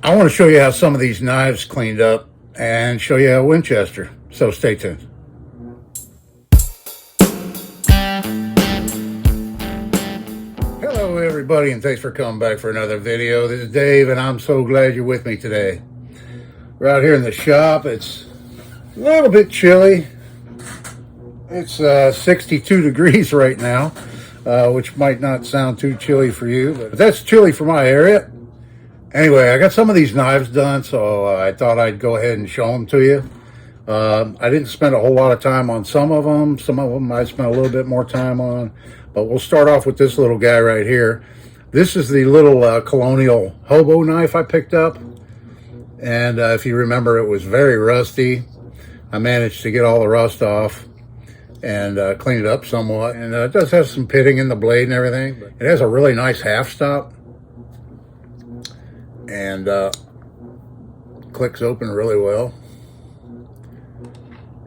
I want to show you how some of these knives cleaned up and show you how Winchester. So stay tuned. Hello everybody, and thanks for coming back for another video. This is Dave and I'm so glad you're with me today. We're out here in the shop. It's a little bit chilly. It's 62 degrees right now, which might not sound too chilly for you, but that's chilly for my area. Anyway, I got some of these knives done, so I thought I'd go ahead and show them to you. I didn't spend a whole lot of time on some of them. Some of them I spent a little bit more time on. But we'll start off with this little guy right here. This is the little Colonial Hobo knife I picked up. And if you remember, it was very rusty. I managed to get all the rust off and clean it up somewhat. And it does have some pitting in the blade and everything. It has a really nice half stop. And clicks open really well.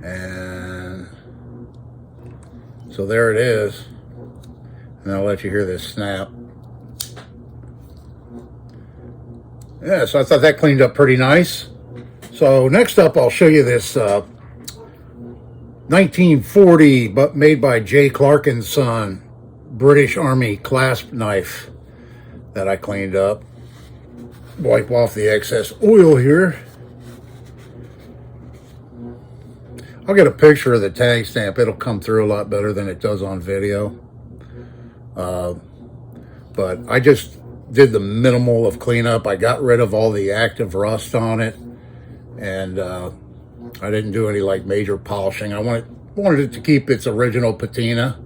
And so there it is. And I'll let you hear this snap. Yeah, so I thought that cleaned up pretty nice. So next up, I'll show you this 1940, but made by J. Clark and Son, British Army clasp knife that I cleaned up. Wipe off the excess oil here. I'll get a picture of the tag stamp. It'll come through a lot better than it does on video. But I just did the minimal of cleanup. I got rid of all the active rust on it. And I didn't do any like major polishing. I wanted it to keep its original patina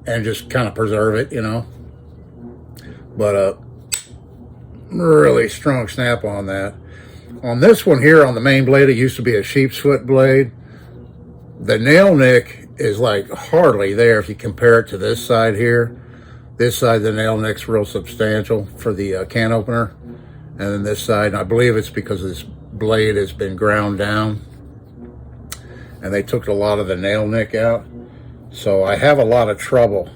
and just kind of preserve it, you know. But really strong snap on that. On this one here, on the main blade, it used to be a sheep's foot blade. The nail nick is like hardly there if you compare it to this side here. This side, the nail nick's real substantial for the can opener. And then this side, and I believe it's because this blade has been ground down. And they took a lot of the nail nick out. So I have a lot of trouble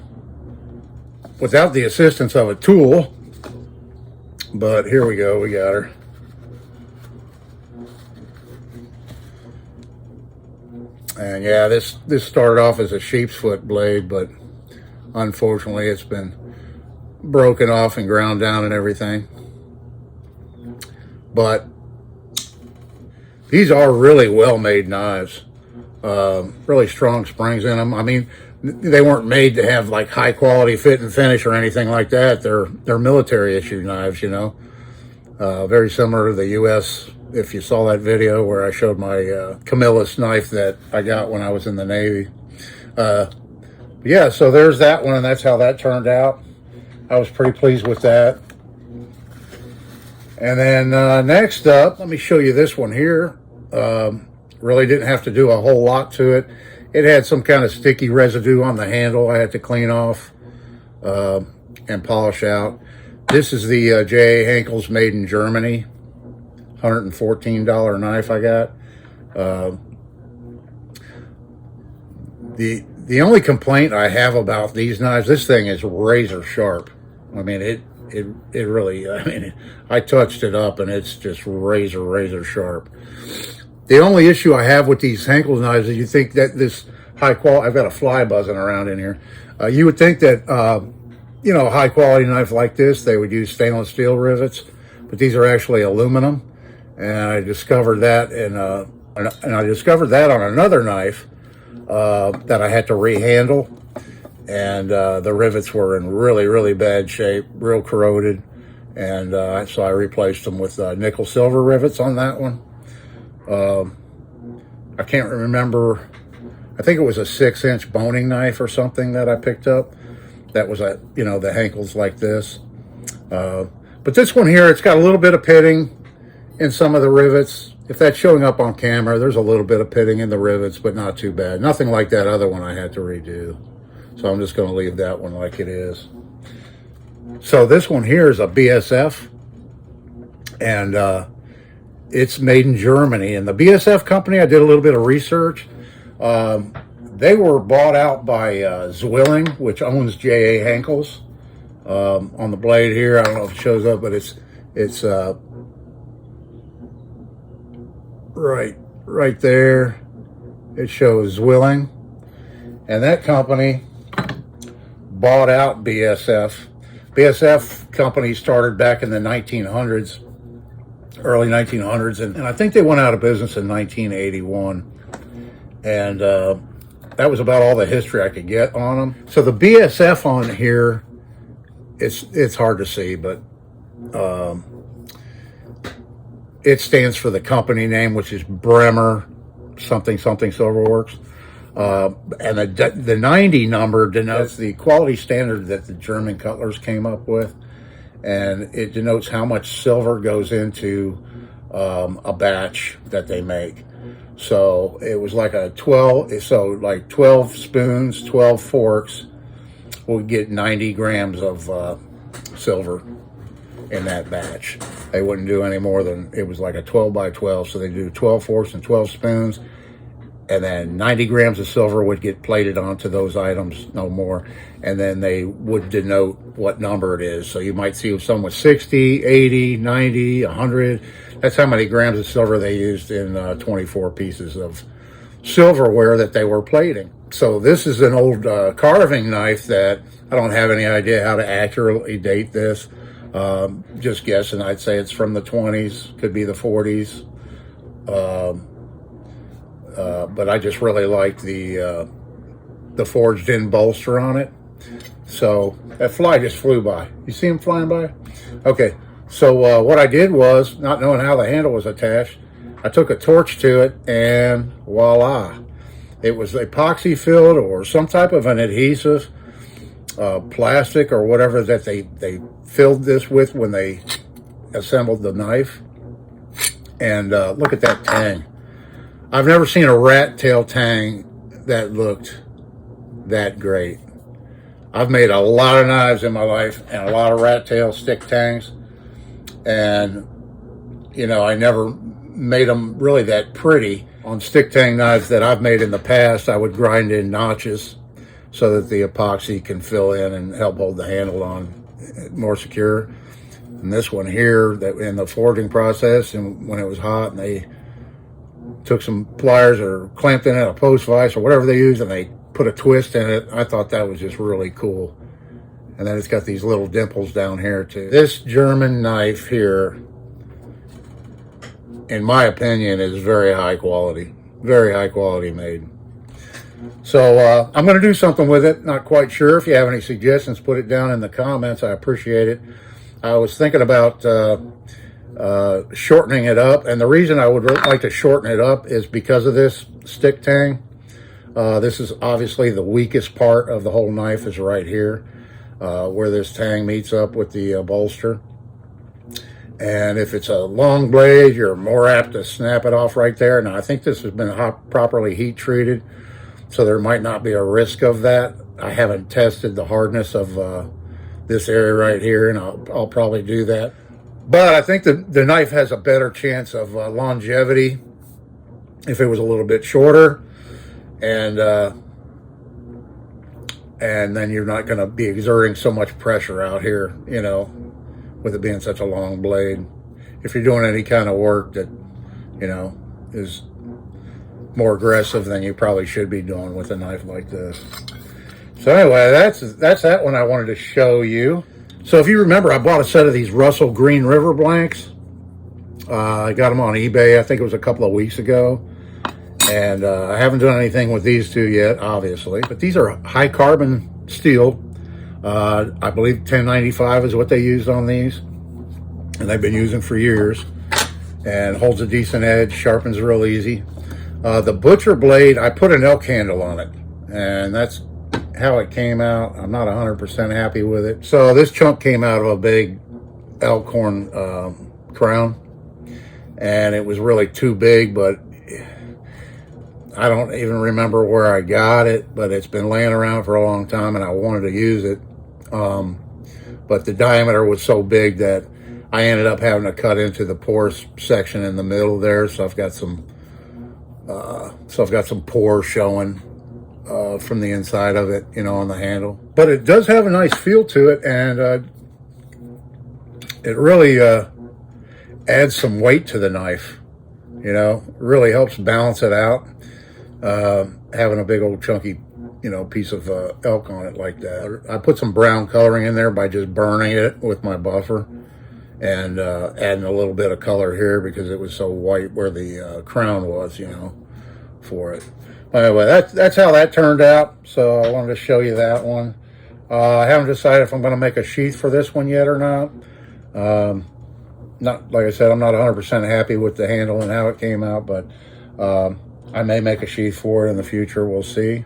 without the assistance of a tool. But here we go, we got her. And yeah, this started off as a sheep's foot blade, but unfortunately it's been broken off and ground down and everything. But these are really well-made knives. Really strong springs in them. I mean, they weren't made to have like high quality fit and finish or anything like that. They're military issue knives, you know. Very similar to the U.S. If you saw that video where I showed my Camillus knife that I got when I was in the Navy. Yeah, so there's that one, and that's how that turned out. I was pretty pleased with that. And then next up, let me show you this one here. Really didn't have to do a whole lot to it. It had some kind of sticky residue on the handle I had to clean off and polish out. This is the J.A. Henkel's Maiden Germany, $114 knife I got. The only complaint I have about these knives, this thing is razor sharp. I mean, it really, I mean, I touched it up and it's just razor sharp. The only issue I have with these Henkel's knives is you think that this high quality, I've got a fly buzzing around in here. You would think that, you know, a high quality knife like this, they would use stainless steel rivets, but these are actually aluminum. And I discovered that and I discovered that on another knife that I had to rehandle. And the rivets were in really bad shape, real corroded. And so I replaced them with nickel silver rivets on that one. I can't remember. I think it was a 6-inch boning knife or something that I picked up. That was a, you know, the Henkel's like this. But this one here, it's got a little bit of pitting in some of the rivets. If that's showing up on camera, there's a little bit of pitting in the rivets, but not too bad. Nothing like that other one I had to redo. So I'm just going to leave that one like it is. So this one here is a BSF. And it's made in Germany. And the BSF company, I did a little bit of research. They were bought out by Zwilling, which owns J.A. Henkel's. On the blade here, I don't know if it shows up, but it's right there, it shows Zwilling. And that company bought out BSF. BSF company started back in the 1900s, early 1900s, and I think they went out of business in 1981. And that was about all the history I could get on them. So the BSF on here, it's hard to see, but it stands for the company name, which is Bremer something Silverworks. And the 90 number denotes the quality standard that the German cutlers came up with, and it denotes how much silver goes into a batch that they make. So it was like a 12, so like 12 spoons, 12 forks would get 90 grams of silver in that batch. They wouldn't do any more than, it was like a 12 by 12, so they do 12 forks and 12 spoons, and then 90 grams of silver would get plated onto those items, no more, and then they would denote what number it is. So you might see some with 60, 80, 90, 100. That's how many grams of silver they used in 24 pieces of silverware that they were plating. So this is an old carving knife that I don't have any idea how to accurately date this. Just guessing, I'd say it's from the 20s, could be the 40s. But I just really like the forged in bolster on it. So that fly just flew by. You see him flying by? Okay, so what I did was, not knowing how the handle was attached, I took a torch to it, and voila. It was epoxy filled or some type of an adhesive, plastic or whatever that they filled this with when they assembled the knife. And look at that tang. I've never seen a rat tail tang that looked that great. I've made a lot of knives in my life and a lot of rat tail stick tangs, and you know, I never made them really that pretty. On stick tang knives that I've made in the past, I would grind in notches so that the epoxy can fill in and help hold the handle on more secure. And this one here, that in the forging process, and when it was hot, and they took some pliers or clamped in it, a post vise or whatever they used, and they put a twist in it. I thought that was just really cool. And then it's got these little dimples down here too. This German knife here, in my opinion, is very high quality made. So I'm going to do something with it. Not quite sure. If you have any suggestions, put it down in the comments. I appreciate it. I was thinking about shortening it up, and the reason I would like to shorten it up is because of this stick tang. This is obviously the weakest part of the whole knife, is right here, where this tang meets up with the bolster. And if it's a long blade, you're more apt to snap it off right there. Now, I think this has been properly heat treated, so there might not be a risk of that. I haven't tested the hardness of this area right here, and I'll probably do that. But I think the knife has a better chance of longevity if it was a little bit shorter, and then you're not going to be exerting so much pressure out here, you know, with it being such a long blade. If you're doing any kind of work that, you know, is more aggressive than you probably should be doing with a knife like this. So anyway, that's that one I wanted to show you. So if you remember, I bought a set of these Russell Green River blanks. I got them on eBay, I think it was a couple of weeks ago. And I haven't done anything with these two yet, obviously. But these are high carbon steel. I believe 1095 is what they used on these. And they've been using for years. And holds a decent edge, sharpens real easy. The butcher blade, I put an elk handle on it. And that's how it came out. I'm not 100% happy with it. So this chunk came out of a big elk horn crown, and it was really too big, but I don't even remember where I got it, but it's been laying around for a long time and I wanted to use it. But the diameter was so big that I ended up having to cut into the pores section in the middle there. So I've got some pores showing from the inside of it, you know, on the handle. But it does have a nice feel to it, and it really adds some weight to the knife. You know, really helps balance it out. Having a big old chunky, you know, piece of elk on it like that. I put some brown coloring in there by just burning it with my buffer, and adding a little bit of color here because it was so white where the crown was, you know, for it. Anyway, that's how that turned out. So I wanted to show you that one. I haven't decided if I'm going to make a sheath for this one yet or not. Not like I said, I'm not 100% happy with the handle and how it came out, but I may make a sheath for it in the future. We'll see.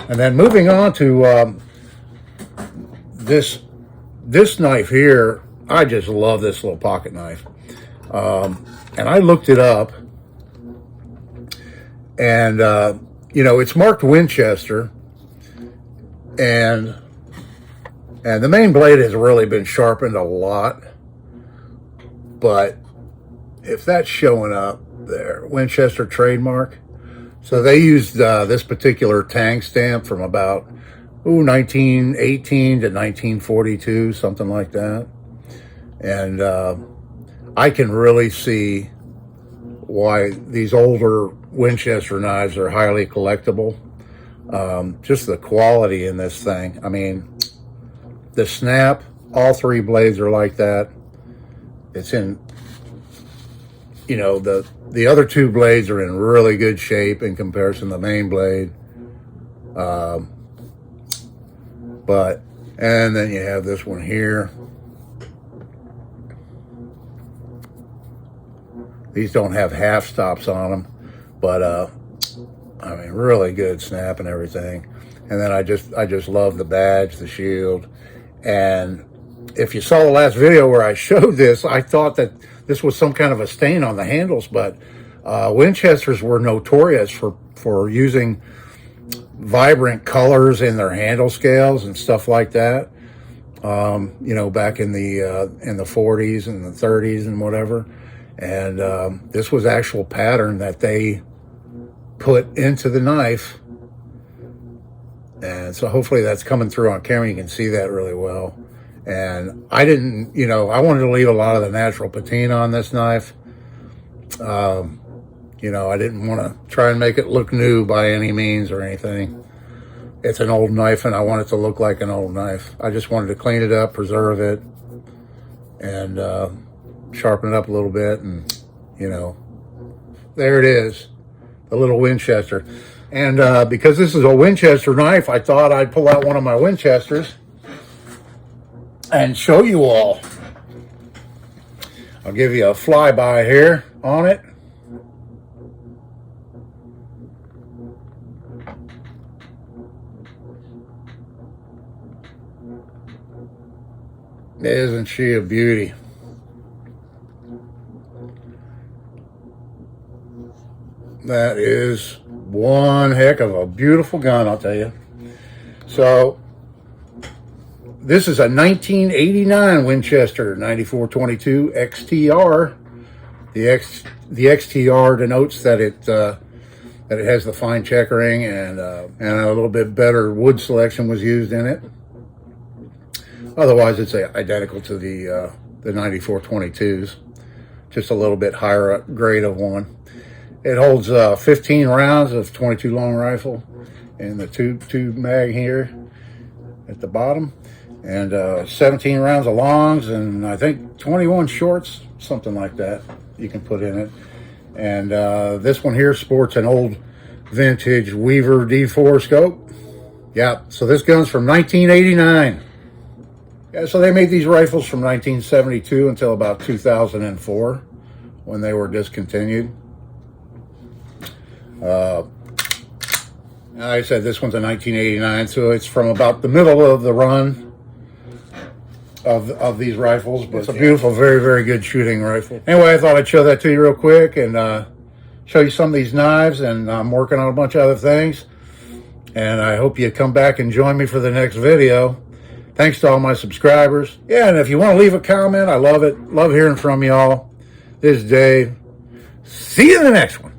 And then moving on to this knife here. I just love this little pocket knife. And I looked it up, and you know, it's marked Winchester, and the main blade has really been sharpened a lot. But if that's showing up there, Winchester trademark. So they used this particular tang stamp from about 1918 to 1942, something like that. And I can really see why these older Winchester knives are highly collectible. Just the quality in this thing. I mean, the snap, all three blades are like that. It's in, you know, the other two blades are in really good shape in comparison to the main blade. And then you have this one here. These don't have half stops on them, but I mean, really good snap and everything. And then I just love the badge, the shield. And if you saw the last video where I showed this, I thought that this was some kind of a stain on the handles, but Winchesters were notorious for using vibrant colors in their handle scales and stuff like that. You know, back in the 40s and the 30s and whatever. And this was actual pattern that they put into the knife. And so hopefully that's coming through on camera. You can see that really well. And I didn't, you know, I wanted to leave a lot of the natural patina on this knife. You know, I didn't want to try and make it look new by any means or anything. It's an old knife, and I want it to look like an old knife. I just wanted to clean it up, preserve it, and sharpen it up a little bit. And, you know, there it is, the little Winchester. And because this is a Winchester knife, I thought I'd pull out one of my Winchesters and show you all. I'll give you a flyby here on it. Isn't she a beauty? That is one heck of a beautiful gun, I'll tell you. So this is a 1989 Winchester 9422 XTR. The XTR denotes that it has the fine checkering, and a little bit better wood selection was used in it. Otherwise, it's identical to the 9422s, just a little bit higher grade of one. It holds 15 rounds of 22 long rifle, and the tube mag here at the bottom, and 17 rounds of longs, and I think 21 shorts, something like that, you can put in it. And this one here sports an old vintage Weaver D4 scope. Yeah, so this gun's from 1989. Yeah, so they made these rifles from 1972 until about 2004 when they were discontinued. Like I said, this one's a 1989, so it's from about the middle of the run of these rifles, but it's a beautiful, very, very good shooting rifle. Anyway, I thought I'd show that to you real quick and show you some of these knives, and I'm working on a bunch of other things, and I hope you come back and join me for the next video. Thanks to all my subscribers. Yeah, and if you want to leave a comment, I love it. Love hearing from y'all. This is Dave. See you in the next one.